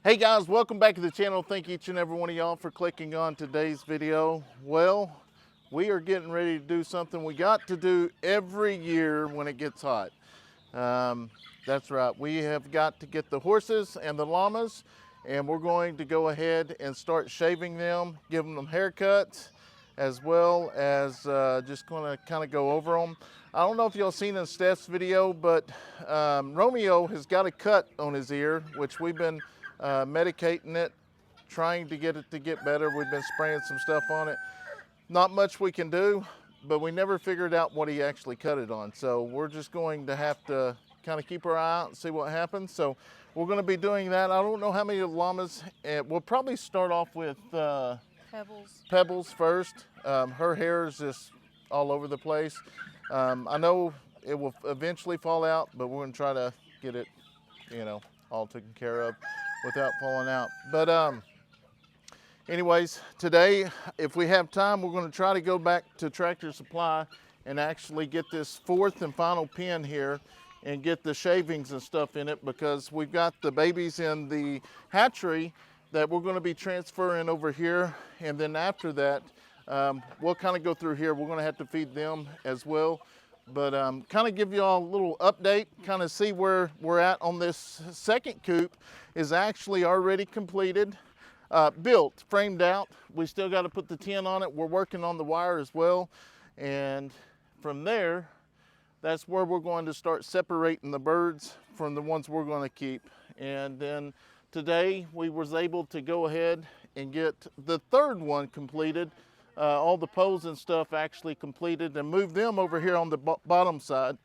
Hey guys, welcome back to the channel. Thank each and every one of y'all for clicking on today's video. Well, we are getting ready to do something we got to do every year when it gets hot. That's right, we have got to get the horses and the llamas, and we're going to go ahead and start shaving them, giving them haircuts, as well as just going to kind of go over them. I don't know if y'all seen in Steph's video, but Romeo has got a cut on his ear, which we've been medicating it, trying to get it to get better. We've been spraying some stuff on it. Not much we can do, but we never figured out what he actually cut it on. So we're just going to have to kind of keep our eye out and see what happens. So we're going to be doing that. I don't know how many llamas. We'll probably start off with Pebbles first. Her hair is just all over the place. I know it will eventually fall out, but we're going to try to get it, all taken care of without falling out. But anyways, today, if we have time, we're going to try to go back to Tractor Supply and actually get this fourth and final pen here and get the shavings and stuff in it, because we've got the babies in the hatchery that we're going to be transferring over here. And then after that, we'll kind of go through here. We're going to have to feed them as well. But kind of give you all a little update, kind of see where we're at on this second coop. Is actually already completed, built, framed out. We still got to put the tin on it. We're working on the wire as well. And from there, that's where we're going to start separating the birds from the ones we're going to keep. And then today we was able to go ahead and get the third one completed. All the poles and stuff actually completed, and move them over here on the bottom side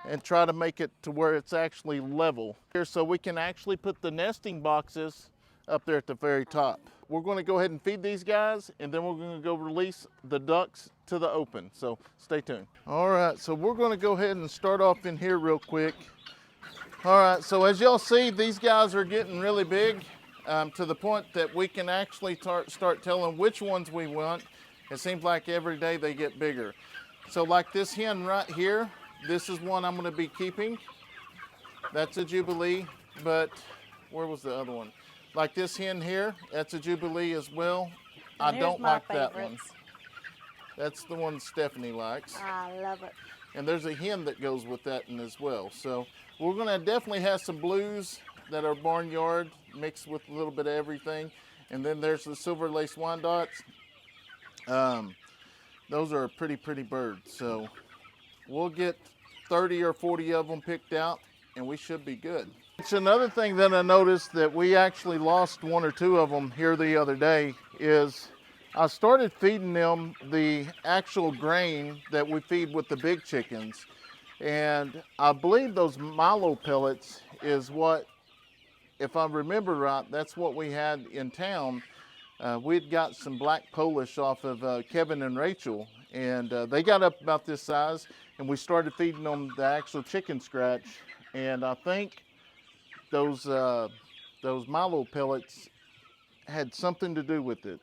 and try to make it to where it's actually level here, so we can actually put the nesting boxes up there at the very top. We're going to go ahead and feed these guys, and then we're going to go release the ducks to the open, so stay tuned. All right, so we're going to go ahead and start off in here real quick. All right, so as y'all see, these guys are getting really big, to the point that we can actually start telling which ones we want. It seems like every day they get bigger. So like this hen right here, this is one I'm going to be keeping. That's a Jubilee, but where was the other one? Like this hen here, that's a Jubilee as well. I don't like that one. That's the one Stephanie likes. I love it. And there's a hen that goes with that one as well. So we're going to definitely have some blues that are barnyard mixed with a little bit of everything. And then there's the silver lace Wyandottes. Those are a pretty birds. So we'll get 30 or 40 of them picked out, and we should be good. It's another thing that I noticed that we actually lost one or two of them here the other day is I started feeding them the actual grain that we feed with the big chickens. And I believe those Milo pellets is what, if I remember right, that's what we had in town. We'd got some black Polish off of Kevin and Rachel, and they got up about this size, and we started feeding them the actual chicken scratch. And I think those Milo pellets had something to do with it.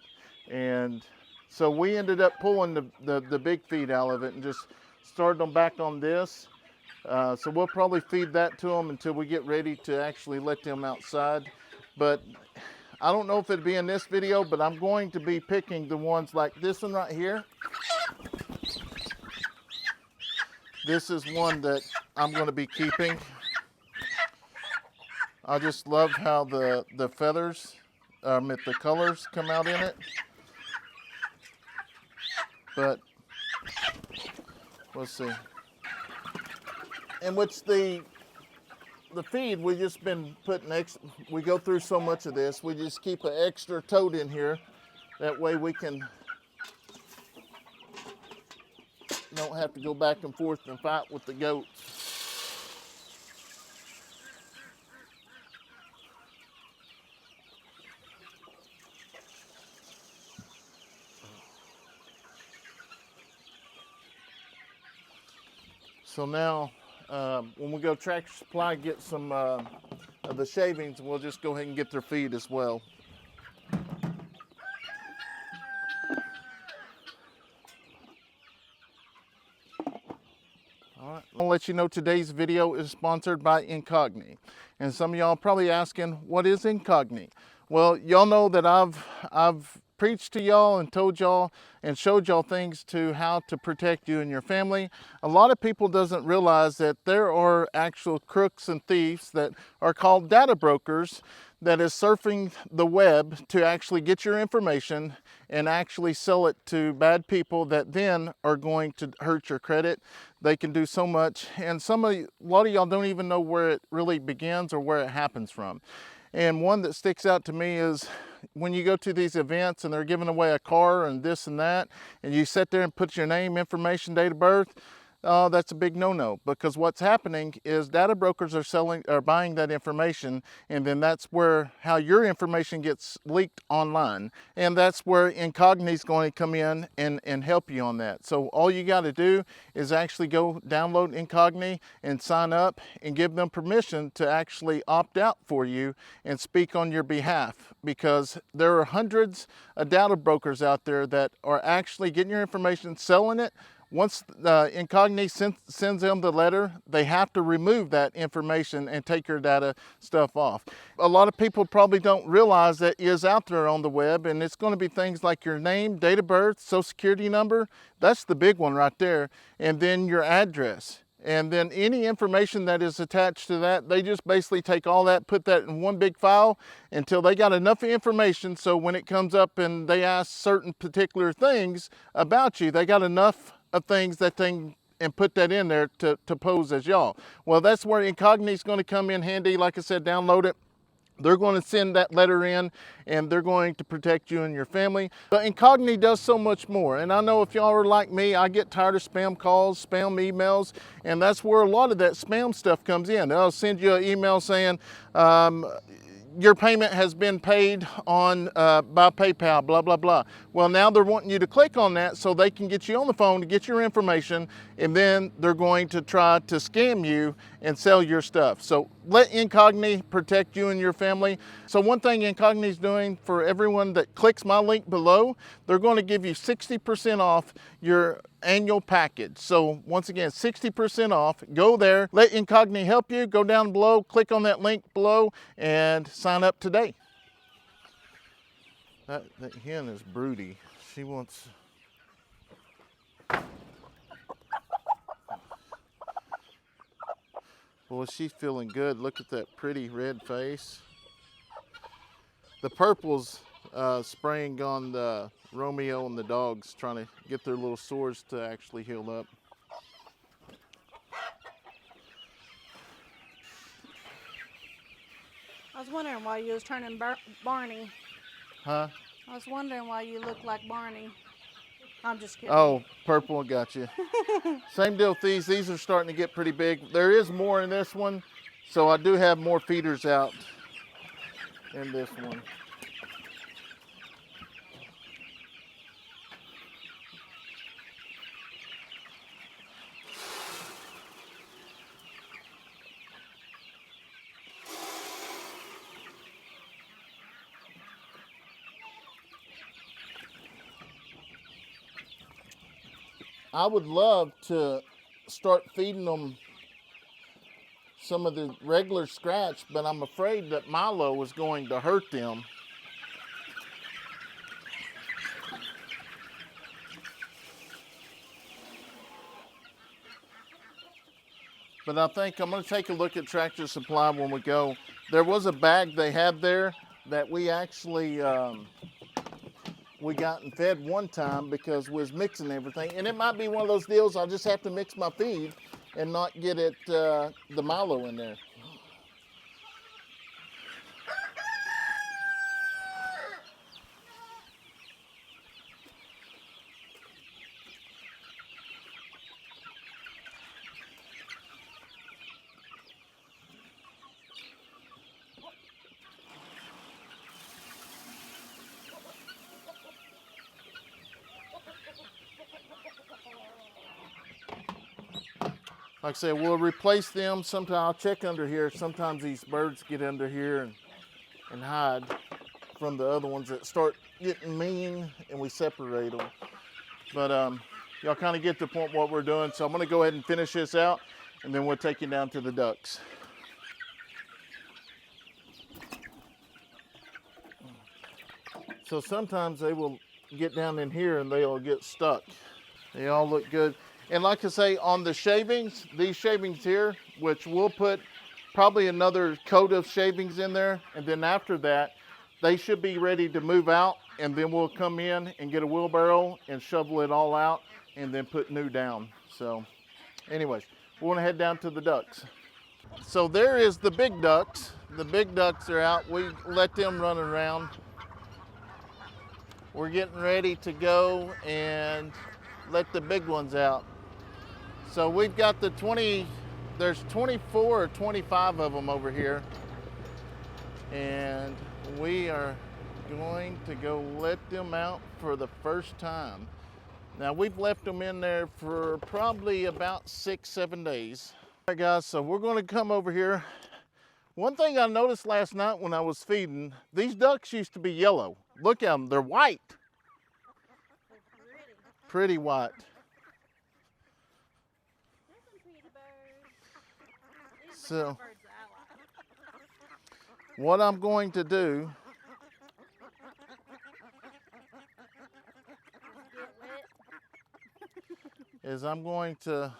And so we ended up pulling the big feed out of it and just started them back on this. So we'll probably feed that to them until we get ready to actually let them outside. But I don't know if it'll be in this video, but I'm going to be picking the ones like this one right here. This is one that I'm going to be keeping. I just love how the feathers, the colors come out in it. But let's see. And what's the feed, we just been putting extra, we go through so much of this, we just keep an extra tote in here. That way we don't have to go back and forth and fight with the goats. So now, when we go Tractor Supply, get some of the shavings, we'll just go ahead and get their feed as well. All right, I'll let you know today's video is sponsored by Incogni. And some of y'all probably asking, what is Incogni? Well, y'all know that I've preached to y'all and told y'all and showed y'all things to how to protect you and your family. A lot of people doesn't realize that there are actual crooks and thieves that are called data brokers that is surfing the web to actually get your information and actually sell it to bad people that then are going to hurt your credit. They can do so much, and a lot of y'all don't even know where it really begins or where it happens from. And one that sticks out to me is when you go to these events and they're giving away a car and this and that, and you sit there and put your name, information, date of birth, that's a big no-no, because what's happening is data brokers are buying that information, and then that's where how your information gets leaked online, and that's where Incogni is going to come in and help you on that. So all you got to do is actually go download Incogni and sign up and give them permission to actually opt out for you and speak on your behalf, because there are hundreds of data brokers out there that are actually getting your information, selling it. Once Incogni sends them the letter, they have to remove that information and take your data stuff off. A lot of people probably don't realize that is out there on the web, and it's going to be things like your name, date of birth, social security number. That's the big one right there. And then your address. And then any information that is attached to that, they just basically take all that, put that in one big file until they got enough information so when it comes up and they ask certain particular things about you, they got enough of things that thing and put that in there to pose as y'all. Well, that's where Incogni is going to come in handy. Like I said, download it. They're going to send that letter in, and they're going to protect you and your family. But Incogni does so much more. And I know if y'all are like me, I get tired of spam calls, spam emails, and that's where a lot of that spam stuff comes in. They'll send you an email saying, your payment has been paid on by PayPal, blah, blah, blah. Well, now they're wanting you to click on that so they can get you on the phone to get your information, and then they're going to try to scam you and sell your stuff. So let Incogni protect you and your family. So one thing Incogni is doing for everyone that clicks my link below, they're going to give you 60% off your annual package. So once again, 60% off. Go there, let Incogni help you. Go down below, click on that link below, and sign up today. That hen is broody. She wants... Well, she's feeling good. Look at that pretty red face. The purple's spraying on the Romeo and the dogs, trying to get their little sores to actually heal up. I was wondering why you was turning Barney. Huh? I was wondering why you look like Barney. I'm just kidding. Oh, purple, got you. Same deal with these. These are starting to get pretty big. There is more in this one, so I do have more feeders out in this one. I would love to start feeding them some of the regular scratch, but I'm afraid that Milo is going to hurt them. But I think I'm going to take a look at Tractor Supply when we go. There was a bag they had there that we actually we got and fed one time because we was mixing everything. And it might be one of those deals I'll just have to mix my feed and not get it the Milo in there. Like I said, we'll replace them. Sometimes I'll check under here. Sometimes these birds get under here and hide from the other ones that start getting mean, and we separate them. But y'all kind of get the point what we're doing. So I'm going to go ahead and finish this out. and then we'll take you down to the ducks. So sometimes they will get down in here and they'll get stuck. They all look good. And like I say, on the shavings, these shavings here, which we'll put probably another coat of shavings in there, and then after that, they should be ready to move out, and then we'll come in and get a wheelbarrow and shovel it all out and then put new down. So anyways, we want to head down to the ducks. So there is the big ducks. The big ducks are out. We let them run around. We're getting ready to go and let the big ones out. So we've got the 20, there's 24 or 25 of them over here. And we are going to go let them out for the first time. Now we've left them in there for probably about 6-7 days. All right guys, so we're gonna come over here. One thing I noticed last night when I was feeding, these ducks used to be yellow. Look at them, they're white. Pretty white. So, what I'm going to do is I'm going to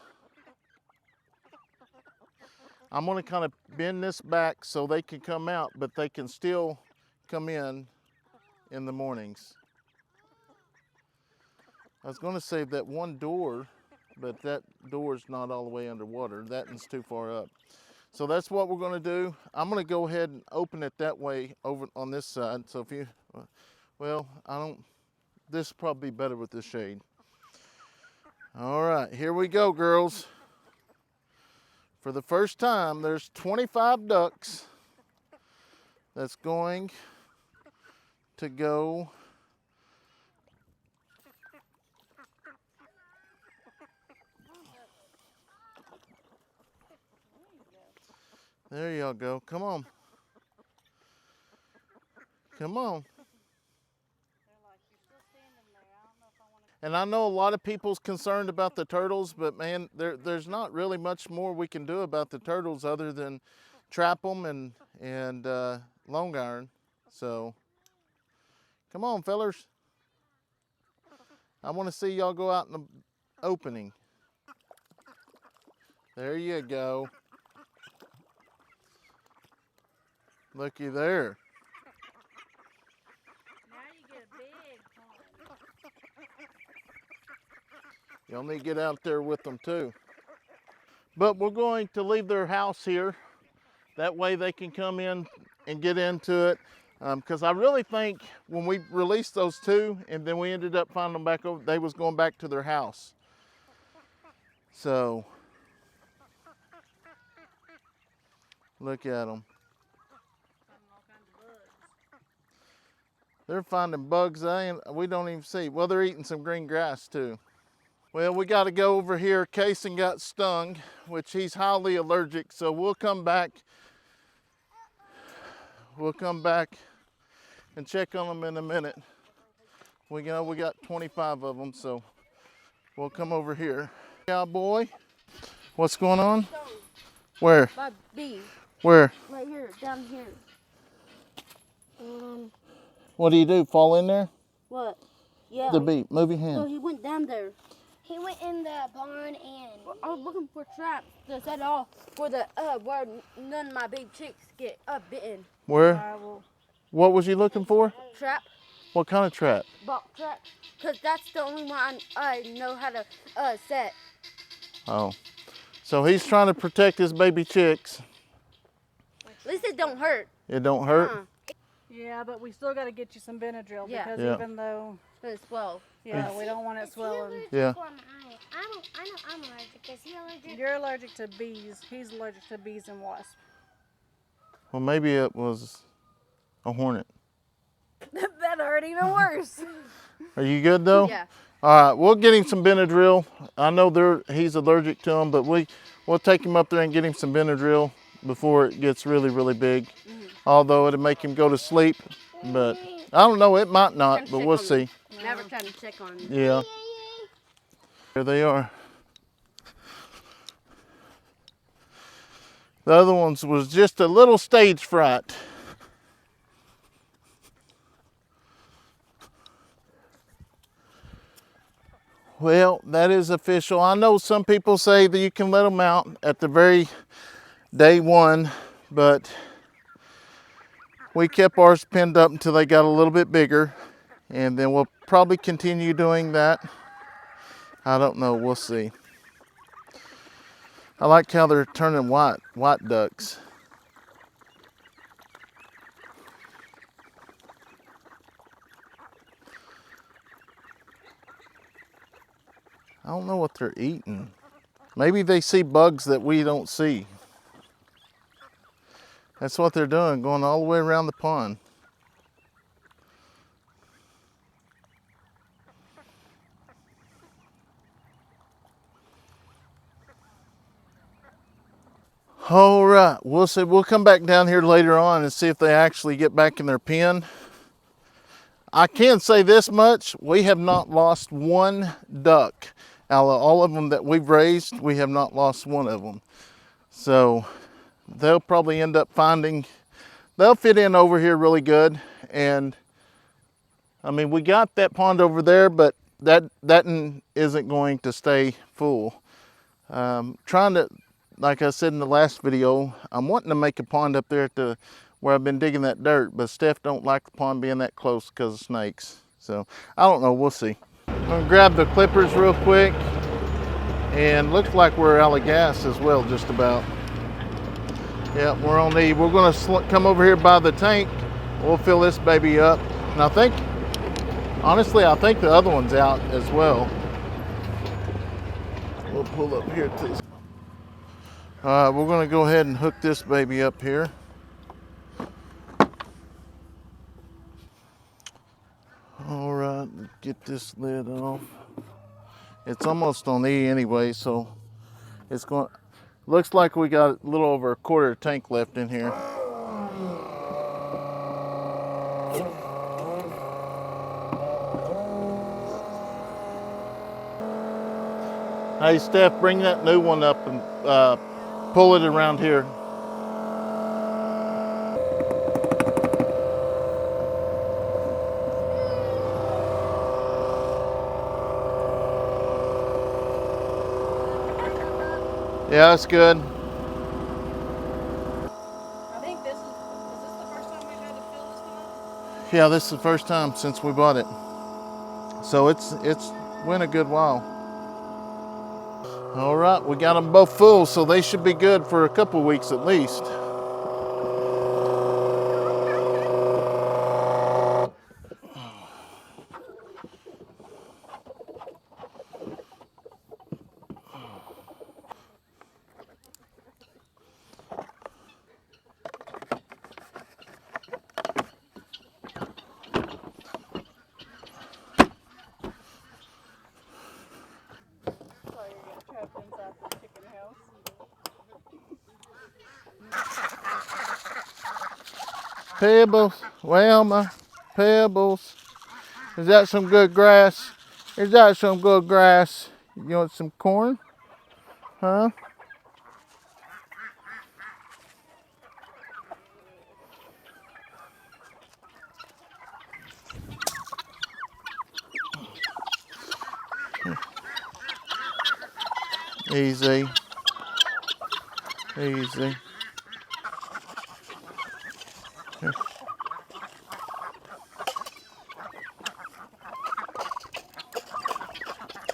kind of bend this back so they can come out, but they can still come in the mornings. I was going to save that one door, but that door's not all the way underwater. That one's too far up. So that's what we're going to do. I'm going to go ahead and open it that way over on this side. So if you, well, this is probably better with this shade. All right, here we go, girls. For the first time, there's 25 ducks that's going to go there. Y'all go. Come on. Come on. And I know a lot of people's concerned about the turtles, but man, there's not really much more we can do about the turtles other than trap them and long iron. So, come on, fellers. I want to see y'all go out in the opening. There you go. Looky there. Now you get a big pond. Y'all need to get out there with them too. But we're going to leave their house here. That way they can come in and get into it. Because I really think when we released those two and then we ended up finding them back over, they was going back to their house. So, look at them. They're finding bugs we don't even see. Well, they're eating some green grass too. Well, we got to go over here. Kayson got stung, which he's highly allergic. So we'll come back. We'll come back and check on them in a minute. We got 25 of them, so we'll come over here. Cowboy, what's going on? Where? My bee. Where? Right here, down here. What do? Fall in there? What? Yeah. The bee. Move your So hand. he went down there. He went in the barn and I was looking for traps to set off where where none of my baby chicks get bitten. Where? What was you looking for? Trap, What kind of trap? box trap, cause that's the only one I know how to set. Oh. So he's trying to protect his baby chicks. At least it don't hurt. It don't hurt? Yeah, but we still got to get you some Benadryl Yeah. because Yeah. even though, It's well. yeah, we don't want it swelling. Yeah. on my eye. I know I'm allergic. Is he allergic? You're allergic to bees. He's allergic to bees and wasps. Well, maybe it was a hornet. That hurt even worse. Are you good though? Yeah. All right, we'll get him some Benadryl. I know he's allergic to them, but we'll take him up there and get him some Benadryl before it gets really, really big. Although it'll make him go to sleep, but I don't know, it might not, but we'll see. Never trying to check on them. Yeah. There they are. The other ones was just a little stage fright. Well, that is official. I know some people say that you can let them out at the very day one, but we kept ours pinned up until they got a little bit bigger, and then we'll probably continue doing that. I don't know, we'll see. I like how they're turning white ducks. I don't know what they're eating. Maybe they see bugs that we don't see. That's what they're doing, going all the way around the pond. All right, we'll see. We'll come back down here later on and see if they actually get back in their pen. I can say this much, we have not lost one duck. Out of all of them that we've raised, we have not lost one of them. So they'll probably end up finding, they'll fit in over here really good. And I mean, we got that pond over there, but that isn't going to stay full. Trying to, like I said in the last video, I'm wanting to make a pond up there at where I've been digging that dirt, but Steph don't like the pond being that close because of snakes. So I don't know, we'll see. I'm gonna grab the clippers real quick, and looks like we're out of gas as well, just about. Yeah, we're gonna come over here by the tank. We'll fill this baby up. And I think, honestly, I think the other one's out as well. We'll pull up here to this. We're gonna go ahead and hook this baby up here. All right, get this lid off. It's almost on E anyway, so it's going. Looks like we got a little over a quarter tank left in here. Hey Steph, bring that new one up and pull it around here. Yeah, that's good. I think this is this the first time we've had to fill this one up? Yeah, this is the first time since we bought it. So it's went a good while. All right, we got them both full, so they should be good for a couple weeks at least. Trapped inside the chicken house. Pebbles, well, my pebbles. Is that some good grass? Is that some good grass? You want some corn? Huh? Easy. Easy. Here.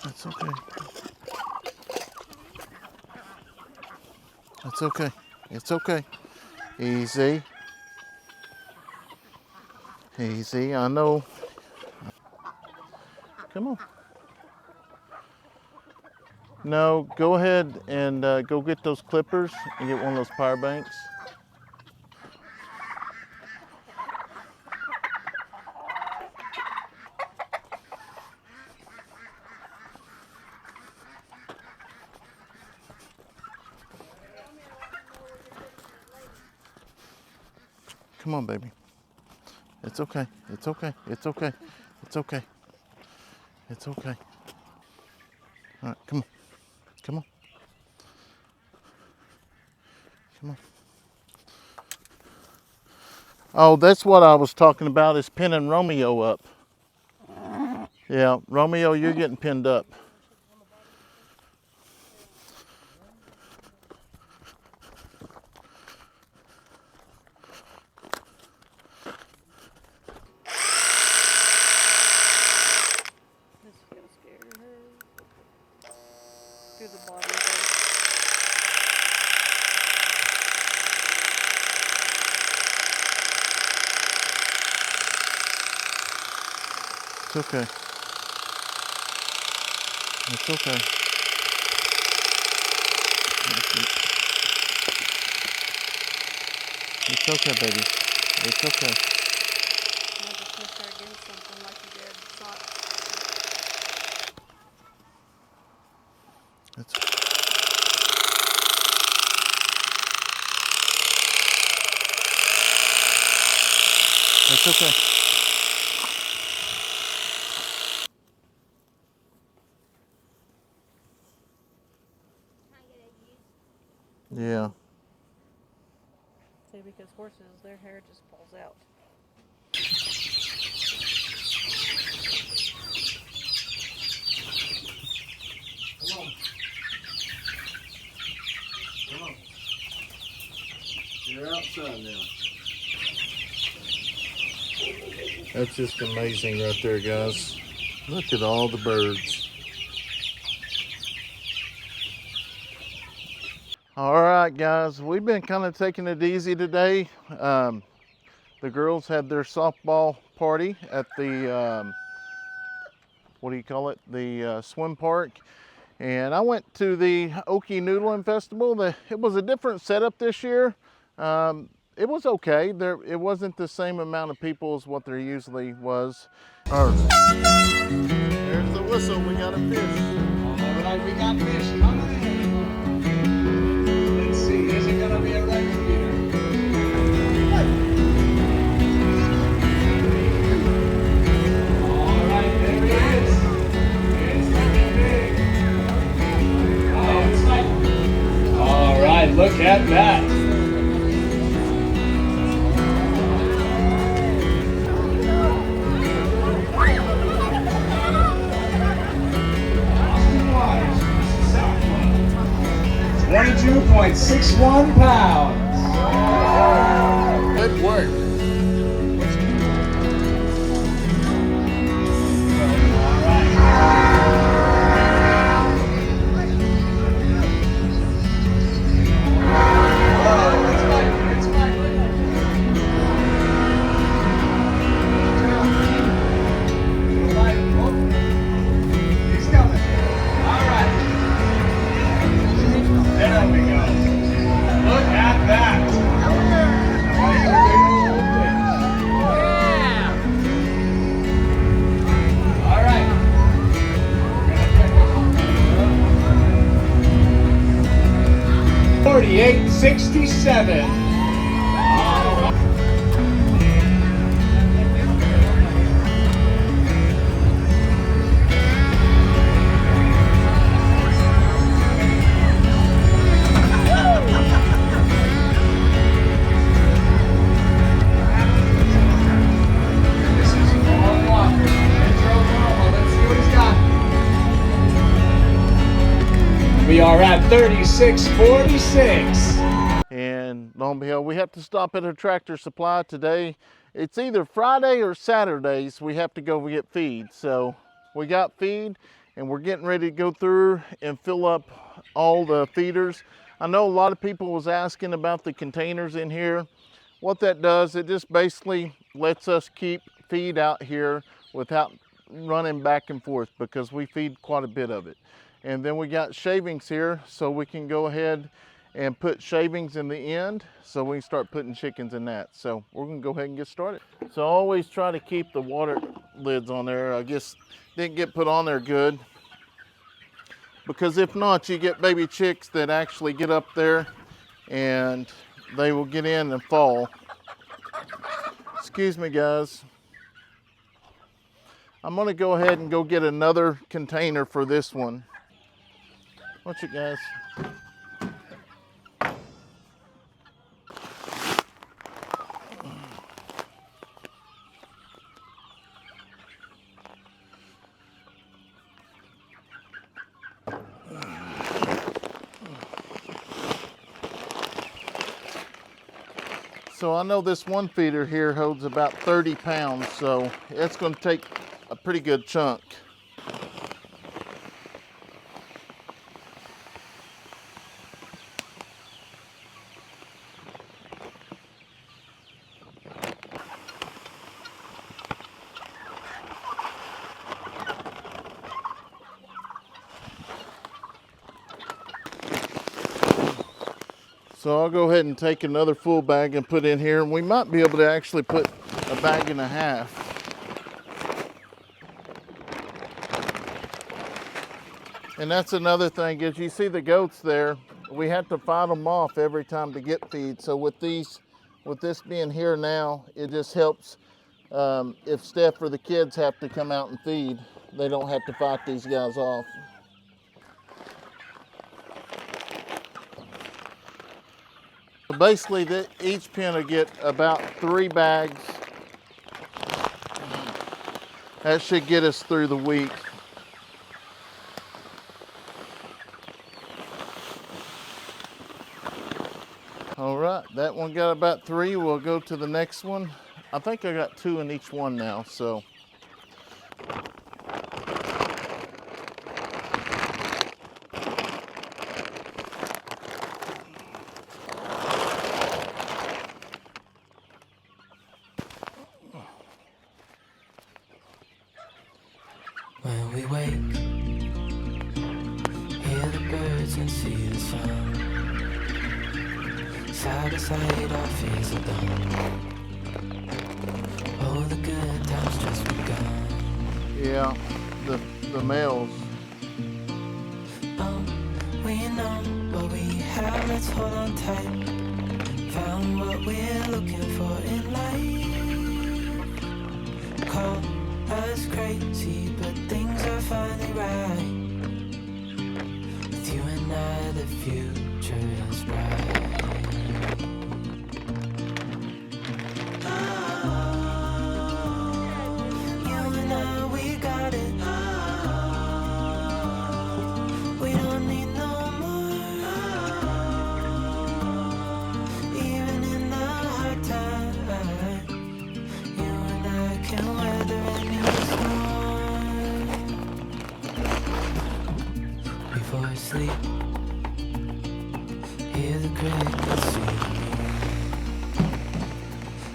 That's okay. That's okay. It's okay. Easy. Easy, I know. Come on. No, go ahead and go get those clippers and get one of those power banks. Come on, baby. It's okay. It's okay. It's okay. It's okay. It's okay. All right, come on. Come on. Come on. Oh, that's what I was talking about, is pinning Romeo up. Yeah, Romeo, you're getting pinned up. This is gonna scare her. Do the bottom first. It's okay. It's okay. It's okay, baby. It's okay. Now just push her against something like you did socks. It's okay. Yeah. See, because horses, their hair just falls out. Come on. Come on. You're outside now. That's just amazing right there, guys. Look at all the birds. All right, guys, we've been kind of taking it easy today. The girls had their softball party at the, what do you call it? The swim park. And I went to the Okie Noodling Festival. It was a different setup this year. It was okay. It wasn't the same amount of people as what there usually was. There's the whistle. We got a fish. All right, we got fish coming in. Let's see, is it gonna be a record beater? All right, there he is. It's looking big. Oh, it's like. All right, look at that. Austin Waters, 22.61 pounds. Good work. He's coming. All right. There we go. Look at that. That's a big old fish. All right. 48.67. 36.46. And lo and behold, we have to stop at a Tractor Supply today. It's either Friday or Saturdays we have to go get feed. So we got feed and we're getting ready to go through and fill up all the feeders. I know a lot of people was asking about the containers in here. What that does, it just basically lets us keep feed out here without running back and forth, because we feed quite a bit of it. And then we got shavings here, so we can go ahead and put shavings in the end, so we can start putting chickens in that. So we're gonna go ahead and get started. So I always try to keep the water lids on there. I guess didn't get put on there good, because if not, you get baby chicks that actually get up there and they will get in and fall. Excuse me, guys. I'm gonna go ahead and go get another container for this one. Watch it, guys. So I know this one feeder here holds about 30 pounds, so it's going to take a pretty good chunk. So I'll go ahead and take another full bag and put in here, and we might be able to actually put a bag and a half. And that's another thing, is you see the goats there, we have to fight them off every time to get feed. So with this being here now, it just helps if Steph or the kids have to come out and feed, they don't have to fight these guys off. Basically, each pen will get about 3 bags. That should get us through the week. All right, that one got about 3. We'll go to the next one. I think I got 2 in each one now, so. When we wake, hear the birds and see the sun. Side by side, our fears are done. Oh, the good times just begun. Yeah, the males. Oh, we know what we have, let's hold on tight. Found what we're looking for in life. Call us crazy, but things are finally right. With you and I, the future is bright. You and I, we got it. We don't need no more. Even in the hard time, you and I can weather any storm. Before I sleep, hear the crickets sing.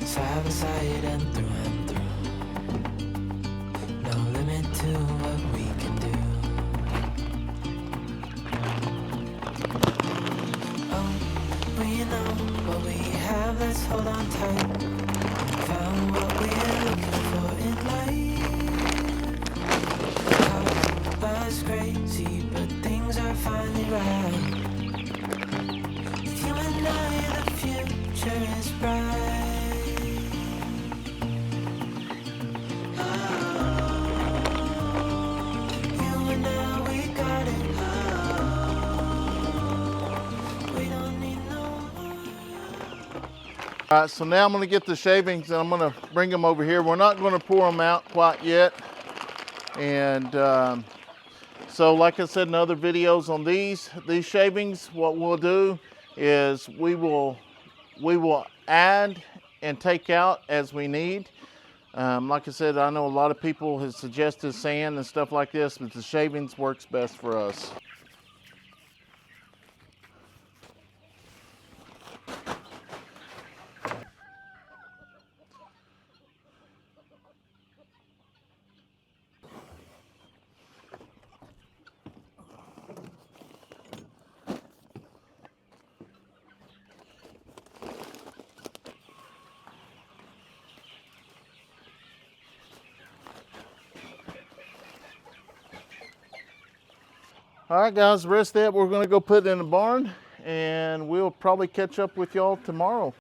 Side by side and through and through. No limit to what we can do. Oh, we know what we have, let's hold on tight. Found what we're looking for in life. Call us crazy, but things are finally right. With you and I, the future is bright. You and I, we got it. We don't need no more. All right, so now I'm going to get the shavings and I'm going to bring them over here. We're not going to pour them out quite yet. And so like I said in other videos on these shavings, what we'll do is we will add and take out as we need. Like I said, I know a lot of people have suggested sand and stuff like this, but the shavings works best for us. All right, guys, the rest of that we're going to go put in the barn, and we'll probably catch up with y'all tomorrow.